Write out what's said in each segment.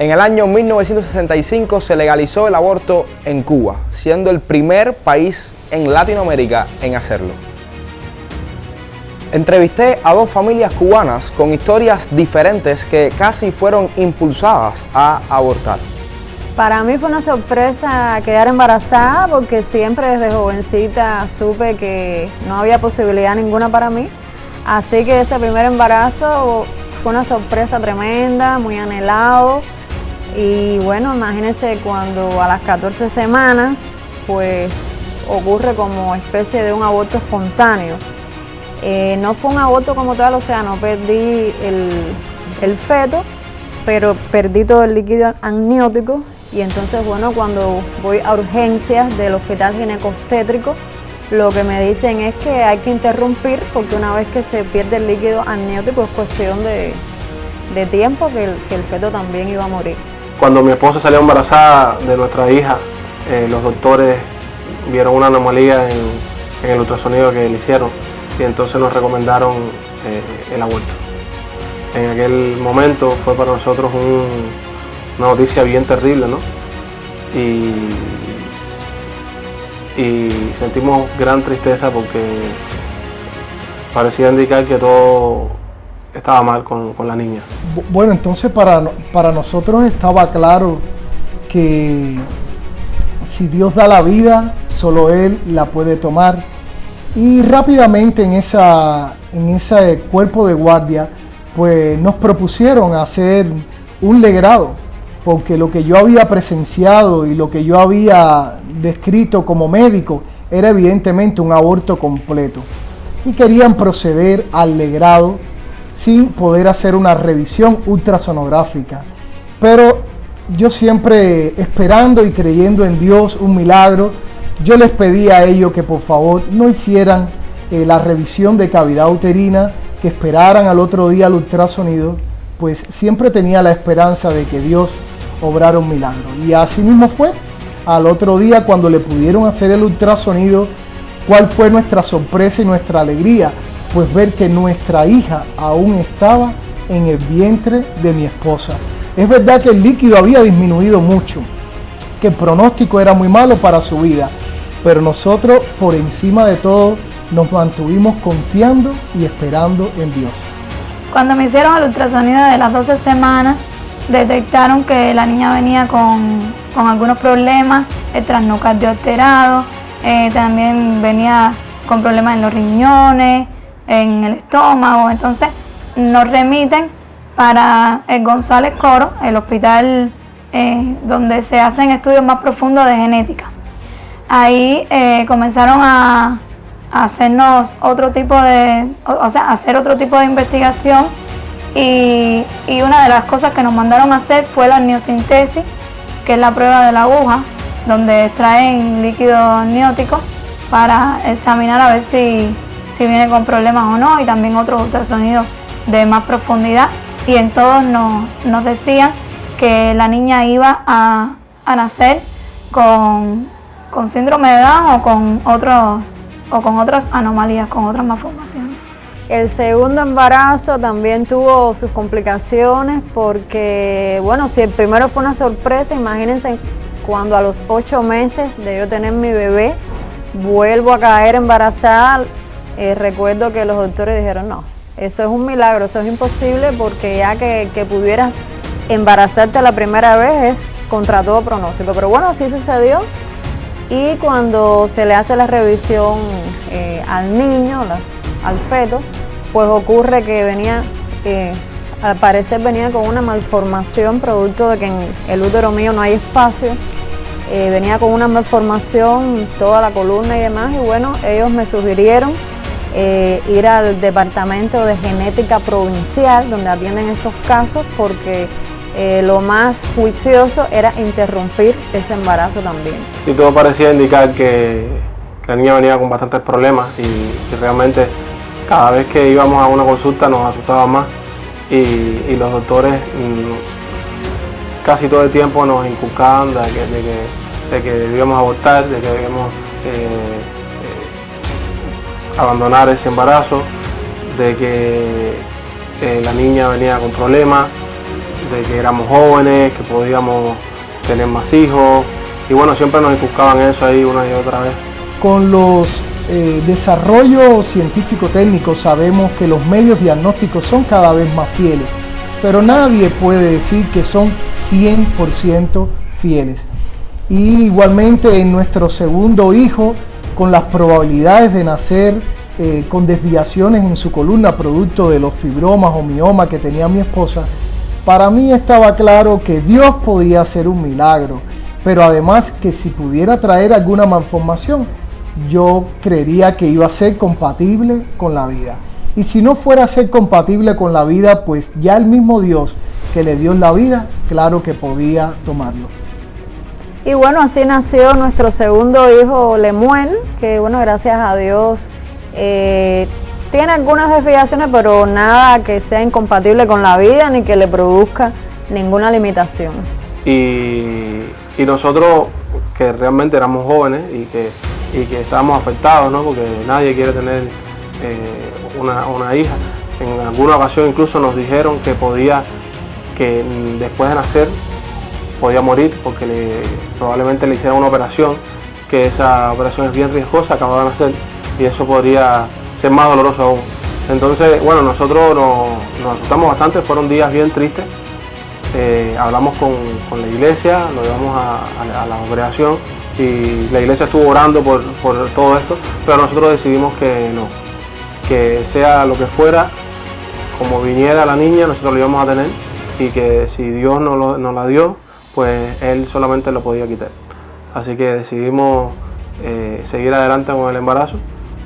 En el año 1965 se legalizó el aborto en Cuba, siendo el primer país en Latinoamérica en hacerlo. Entrevisté a dos familias cubanas con historias diferentes que casi fueron impulsadas a abortar. Para mí fue una sorpresa quedar embarazada porque siempre desde jovencita supe que no había posibilidad ninguna para mí. Así que ese primer embarazo fue una sorpresa tremenda, muy anhelado. Y bueno, imagínense cuando a las 14 semanas pues ocurre como especie de un aborto espontáneo. No fue un aborto como tal, o sea, no perdí el feto, pero perdí todo el líquido amniótico. Y entonces, bueno, cuando voy a urgencias del hospital ginecobstétrico, lo que me dicen es que hay que interrumpir porque una vez que se pierde el líquido amniótico es cuestión de tiempo que el feto también iba a morir. Cuando mi esposa salió embarazada de nuestra hija, los doctores vieron una anomalía en el ultrasonido que le hicieron y entonces nos recomendaron el aborto. En aquel momento fue para nosotros una noticia bien terrible, ¿no? Y sentimos gran tristeza porque parecía indicar que todo estaba mal con la niña. Bueno, entonces para nosotros estaba claro que si Dios da la vida, solo Él la puede tomar. Y rápidamente en ese cuerpo de guardia, pues nos propusieron hacer un legrado, porque lo que yo había presenciado y lo que yo había descrito como médico era evidentemente un aborto completo. Y querían proceder al legrado sin poder hacer una revisión ultrasonográfica. Pero yo siempre esperando y creyendo en Dios, un milagro, yo les pedí a ellos que por favor no hicieran la revisión de cavidad uterina, que esperaran al otro día el ultrasonido, pues siempre tenía la esperanza de que Dios obrara un milagro. Y así mismo fue. Al otro día, cuando le pudieron hacer el ultrasonido, ¿cuál fue nuestra sorpresa y nuestra alegría? Pues ver que nuestra hija aún estaba en el vientre de mi esposa. Es verdad que el líquido había disminuido mucho, que el pronóstico era muy malo para su vida, pero nosotros por encima de todo nos mantuvimos confiando y esperando en Dios. Cuando me hicieron el ultrasonido de las 12 semanas, detectaron que la niña venía con algunos problemas, el trasnocardio alterado, también venía con problemas en los riñones, en el estómago. Entonces nos remiten para el González Coro, el hospital donde se hacen estudios más profundos de genética. Ahí comenzaron a hacernos hacer otro tipo de investigación y una de las cosas que nos mandaron a hacer fue la amniocentesis, que es la prueba de la aguja, donde extraen líquido amniótico para examinar a ver si viene con problemas o no, y también otros ultrasonidos de más profundidad, y en todos nos decían que la niña iba a nacer con síndrome de Down o con otras anomalías, con otras malformaciones. El segundo embarazo también tuvo sus complicaciones porque, bueno, si el primero fue una sorpresa, imagínense cuando a los 8 meses de yo tener mi bebé, vuelvo a caer embarazada. Recuerdo que los doctores dijeron, no, eso es un milagro, eso es imposible porque ya que pudieras embarazarte la primera vez es contra todo pronóstico. Pero bueno, así sucedió. Y cuando se le hace la revisión al niño, al feto, pues ocurre que venía, al parecer venía con una malformación producto de que en el útero mío no hay espacio. Venía con una malformación, toda la columna y demás, y bueno, ellos me sugirieron ir al departamento de genética provincial donde atienden estos casos porque lo más juicioso era interrumpir ese embarazo también. Sí, todo parecía indicar que la niña venía con bastantes problemas y realmente cada vez que íbamos a una consulta nos asustaba más y los doctores casi todo el tiempo nos inculcaban de que debíamos abortar, de que debíamos abandonar ese embarazo, de que la niña venía con problemas de que éramos jóvenes, que podíamos tener más hijos, y bueno, siempre nos inculcaban eso ahí una y otra vez. Con los desarrollos científico-técnicos sabemos que los medios diagnósticos son cada vez más fieles, pero nadie puede decir que son 100% fieles. Y igualmente en nuestro segundo hijo, con las probabilidades de nacer con desviaciones en su columna producto de los fibromas o miomas que tenía mi esposa, para mí estaba claro que Dios podía hacer un milagro, pero además que si pudiera traer alguna malformación, yo creería que iba a ser compatible con la vida. Y si no fuera a ser compatible con la vida, pues ya el mismo Dios que le dio la vida, claro que podía tomarlo. Y bueno, así nació nuestro segundo hijo, Lemuel, que bueno, gracias a Dios tiene algunas desviaciones, pero nada que sea incompatible con la vida ni que le produzca ninguna limitación. Y nosotros, que realmente éramos jóvenes y que estábamos afectados, ¿no? Porque nadie quiere tener una hija. En alguna ocasión incluso nos dijeron que después de nacer podía morir porque probablemente le hicieran una operación, que esa operación es bien riesgosa, acababa de nacer, y eso podría ser más doloroso aún. Entonces, bueno, nosotros nos asustamos bastante, fueron días bien tristes. Hablamos con la iglesia, lo llevamos a la congregación, y la iglesia estuvo orando por todo esto, pero nosotros decidimos que no, que sea lo que fuera, como viniera la niña, nosotros lo íbamos a tener, y que si Dios nos la dio, pues Él solamente lo podía quitar. Así que decidimos seguir adelante con el embarazo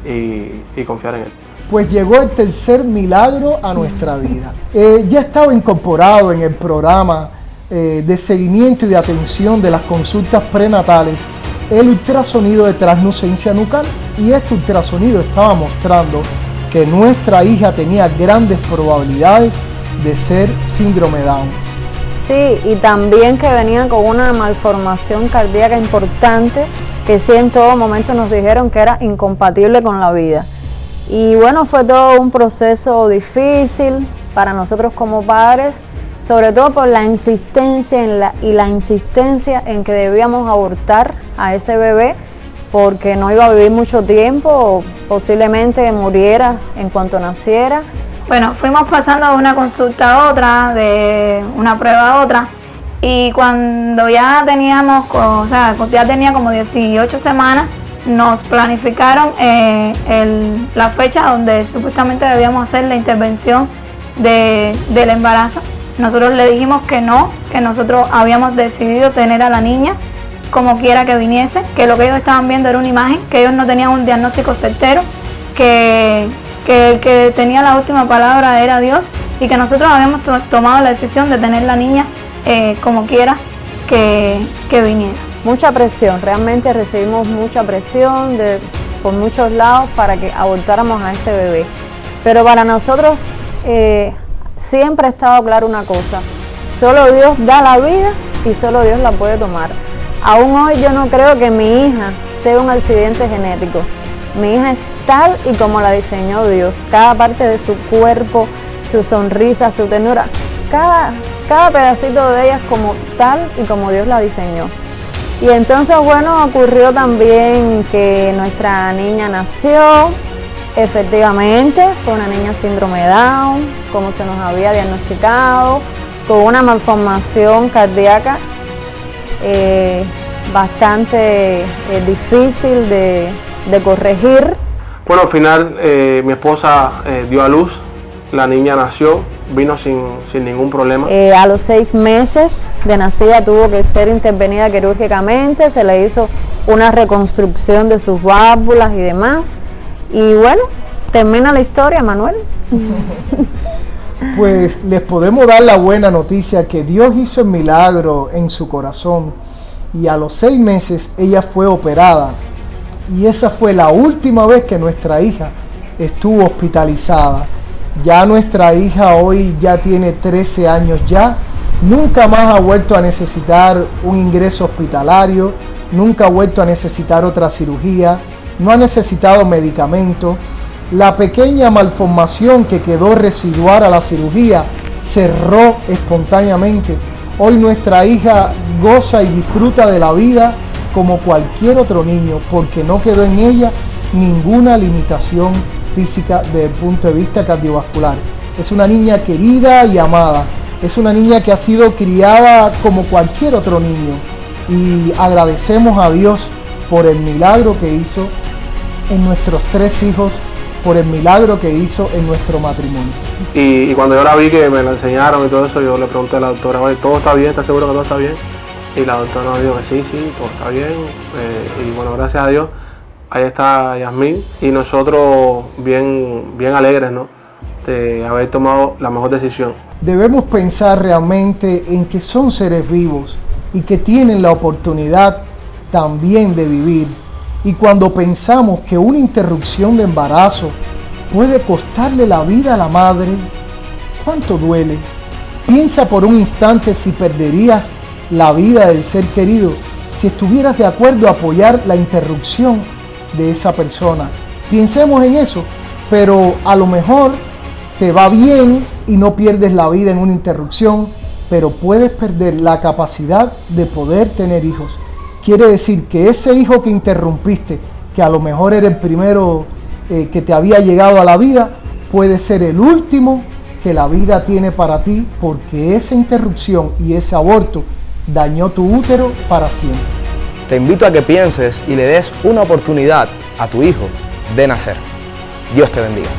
y confiar en Él. Pues llegó el tercer milagro a nuestra vida. Ya estaba incorporado en el programa de seguimiento y de atención de las consultas prenatales el ultrasonido de translucencia nucal, y este ultrasonido estaba mostrando que nuestra hija tenía grandes probabilidades de ser síndrome Down. Sí, y también que venía con una malformación cardíaca importante, que sí en todo momento nos dijeron que era incompatible con la vida. Y bueno, fue todo un proceso difícil para nosotros como padres, sobre todo por la insistencia en que debíamos abortar a ese bebé, porque no iba a vivir mucho tiempo, o posiblemente muriera en cuanto naciera. Bueno, fuimos pasando de una consulta a otra, de una prueba a otra, y cuando ya teníamos, ya tenía como 18 semanas, nos planificaron la fecha donde supuestamente debíamos hacer la intervención del embarazo. Nosotros le dijimos que no, que nosotros habíamos decidido tener a la niña como quiera que viniese, que lo que ellos estaban viendo era una imagen, que ellos no tenían un diagnóstico certero, que el que tenía la última palabra era Dios, y que nosotros habíamos tomado la decisión de tener la niña como quiera que viniera. Mucha presión, realmente recibimos mucha presión por muchos lados para que abortáramos a este bebé. Pero para nosotros siempre ha estado claro una cosa: solo Dios da la vida y solo Dios la puede tomar. Aún hoy yo no creo que mi hija sea un accidente genético. Mi hija es tal y como la diseñó Dios. Cada parte de su cuerpo, su sonrisa, su ternura, cada pedacito de ella es como tal y como Dios la diseñó. Y entonces, bueno, ocurrió también que nuestra niña nació. Efectivamente, fue una niña síndrome Down, como se nos había diagnosticado, con una malformación cardíaca bastante difícil de corregir. Bueno, al final mi esposa dio a luz, la niña nació, vino sin ningún problema. A los 6 meses de nacida tuvo que ser intervenida quirúrgicamente, se le hizo una reconstrucción de sus válvulas y demás. Y bueno, termina la historia, Manuel. Pues les podemos dar la buena noticia que Dios hizo el milagro en su corazón, y a los 6 meses ella fue operada, y esa fue la última vez que nuestra hija estuvo hospitalizada. Ya nuestra hija hoy ya tiene 13 años ya, nunca más ha vuelto a necesitar un ingreso hospitalario, nunca ha vuelto a necesitar otra cirugía, no ha necesitado medicamento. La pequeña malformación que quedó residual a la cirugía cerró espontáneamente. Hoy nuestra hija goza y disfruta de la vida como cualquier otro niño, porque no quedó en ella ninguna limitación física desde el punto de vista cardiovascular. Es una niña querida y amada, es una niña que ha sido criada como cualquier otro niño, y agradecemos a Dios por el milagro que hizo en nuestros 3 hijos, por el milagro que hizo en nuestro matrimonio. Y cuando yo la vi, que me la enseñaron y todo eso, yo le pregunté a la doctora, oye, ¿todo está bien? ¿Estás seguro que todo está bien? Y la doctora nos dijo que sí, todo está bien. Y bueno, gracias a Dios, ahí está Yasmín y nosotros bien alegres, ¿no?, de haber tomado la mejor decisión. Debemos pensar realmente en que son seres vivos y que tienen la oportunidad también de vivir. Y cuando pensamos que una interrupción de embarazo puede costarle la vida a la madre, ¿cuánto duele? Piensa por un instante si perderías la vida del ser querido, si estuvieras de acuerdo a apoyar la interrupción de esa persona. Pensemos en eso, pero a lo mejor te va bien y no pierdes la vida en una interrupción, pero puedes perder la capacidad de poder tener hijos. Quiere decir que ese hijo que interrumpiste, que a lo mejor era el primero que te había llegado a la vida, puede ser el último que la vida tiene para ti, porque esa interrupción y ese aborto dañó tu útero para siempre. Te invito a que pienses y le des una oportunidad a tu hijo de nacer. Dios te bendiga.